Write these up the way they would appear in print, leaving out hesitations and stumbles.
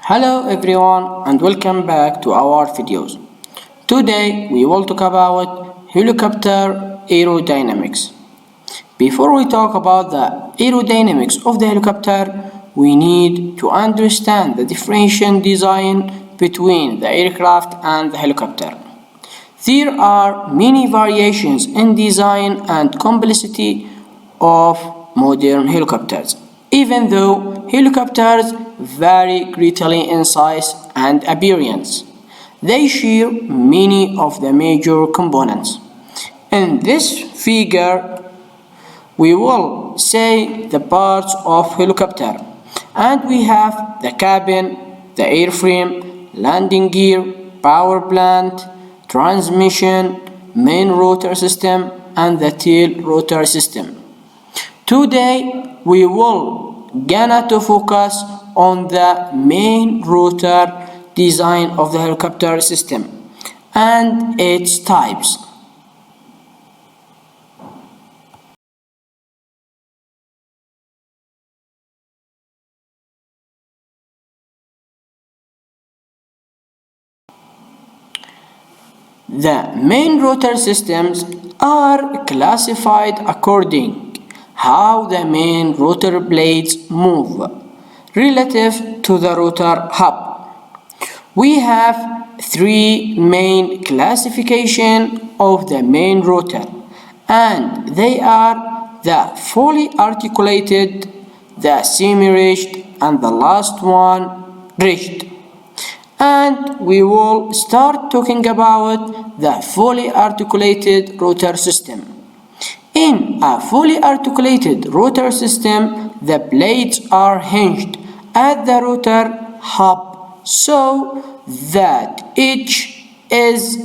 Hello everyone and welcome back to our videos. Today we will talk about helicopter aerodynamics. Before we talk about the aerodynamics of the helicopter, we need to understand the differentiation design between the aircraft and the helicopter. There are many variations in design and complexity of modern helicopters. Even though helicopters vary greatly in size and appearance, they share many of the major components. In this figure, we will say the parts of helicopter, and we have the cabin, the airframe, landing gear, power plant, transmission, main rotor system, and the tail rotor system. Today we will gonna to focus on the main rotor design of the helicopter system and its types. The main rotor systems are classified according how the main rotor blades move relative to the rotor hub. We have three main classifications of the main rotor, and they are the fully articulated, the semi-rigid, and the last one, rigid. And we will start talking about the fully articulated rotor system. In a fully articulated rotor system, the blades are hinged at the rotor hub so that each is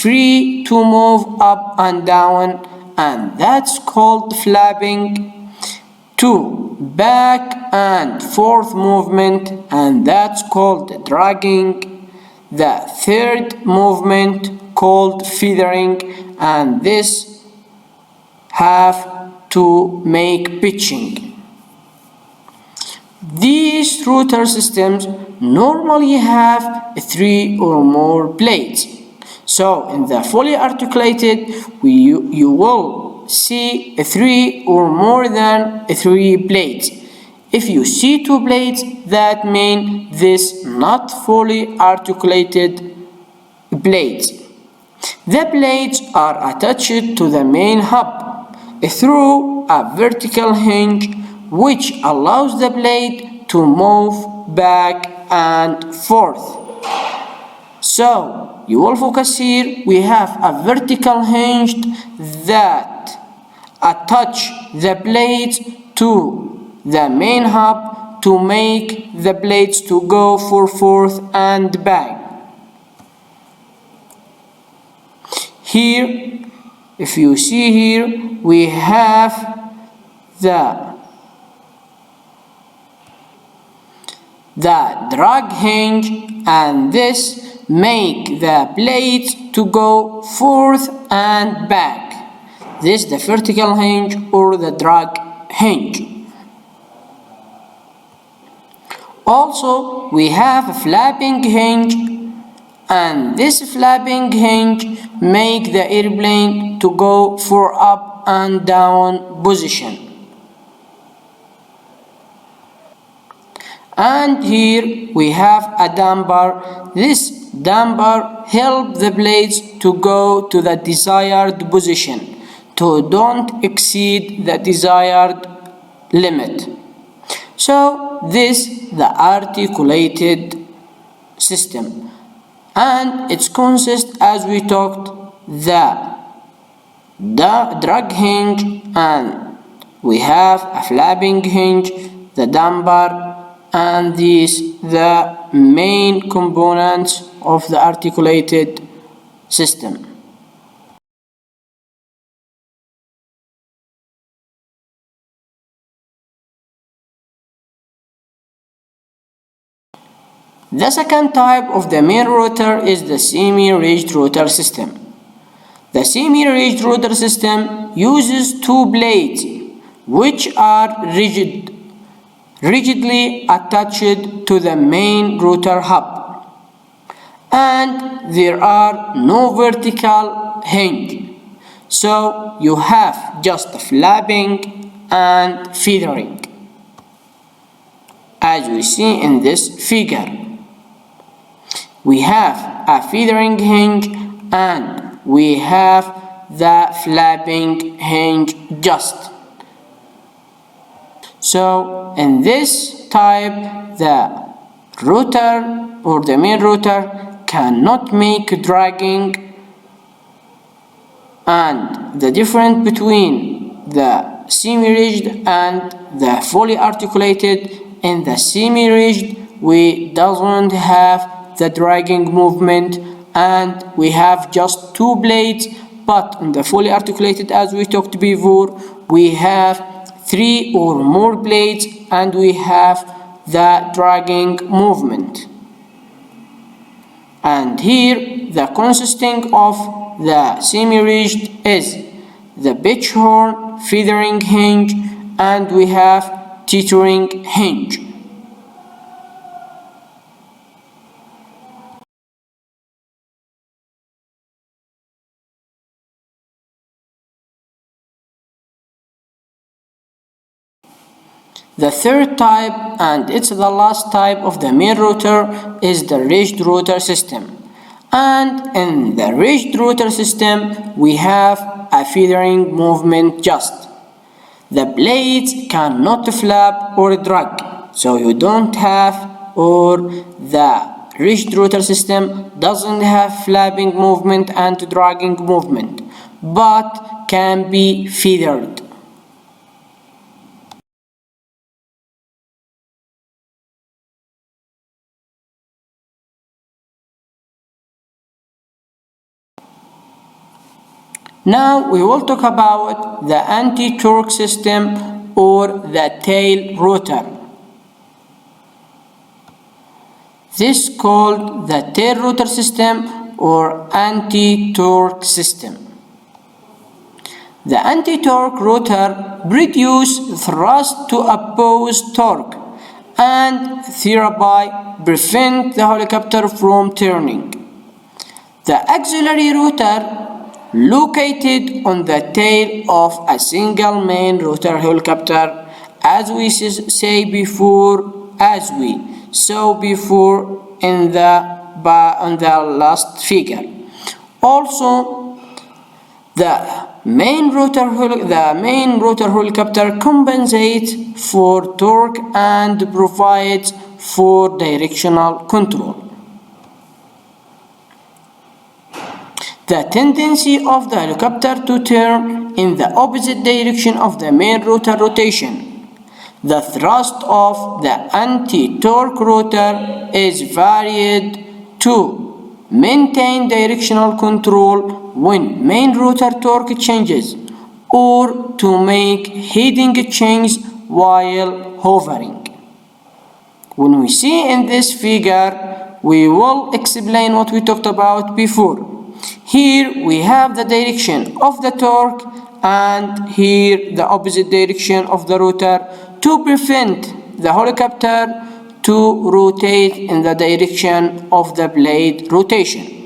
free to move up and down, and that's called flapping. 2. Back and forth movement, and that's called dragging. The third movement called feathering, and this have to make pitching. These rotor systems normally have 3 or more blades. So in the fully articulated, you will see 3 or more than 3 blades. If you see 2 blades, that means this not fully articulated blades. The blades are attached to the main hub through a vertical hinge which allows the blade to move back and forth. So you will focus here. We have a vertical hinge that attach the blades to the main hub to make the blades to go forth and back. Here, if you see here, we have the drag hinge, and this make the blades to go forth and back. This is the vertical hinge or the drag hinge. Also, we have a flapping hinge, and this flapping hinge make the airplane to go for up and down position. And here we have a damper. This damper help the blades to go to the desired position, to don't exceed the desired limit. So this the articulated system, and it consists, as we talked, the drag hinge, and we have a flapping hinge, the damper, and these the main components of the articulated system. The second type of the main rotor is the semi-rigid rotor system. The semi-rigid rotor system uses 2 blades which are rigid rigidly attached to the main rotor hub, and there are no vertical hinge, so you have just flapping and feathering, as we see in this figure. We have a feathering hinge and we have the flapping hinge just. So in this type, the rotor or the main rotor cannot make dragging, and the difference between the semi-rigid and the fully articulated, in the semi-rigid we doesn't have the dragging movement and we have just two blades, but in the fully articulated, as we talked before, we have three or more blades and we have the dragging movement. And here the consisting of the semi-rigid is the pitch horn, feathering hinge, and we have teetering hinge. The third type, and it's the last type of the main rotor, is the ridged rotor system. And in the ridged rotor system, we have a feathering movement just. The blades cannot flap or drag, so you don't have, or the ridged rotor system doesn't have flapping movement and dragging movement, but can be feathered. Now we will talk about the anti-torque system or the tail rotor. This is called the tail rotor system or anti-torque system. The anti-torque rotor produces thrust to oppose torque and thereby prevent the helicopter from turning. The auxiliary rotor located on the tail of a single main rotor helicopter, as we saw before in the last figure. Also, the main rotor helicopter compensates for torque and provides for directional control. The tendency of the helicopter to turn in the opposite direction of the main rotor rotation. The thrust of the anti-torque rotor is varied to maintain directional control when main rotor torque changes, or to make heading change while hovering. When we see in this figure, we will explain what we talked about before. Here we have the direction of the torque and here the opposite direction of the rotor to prevent the helicopter to rotate in the direction of the blade rotation.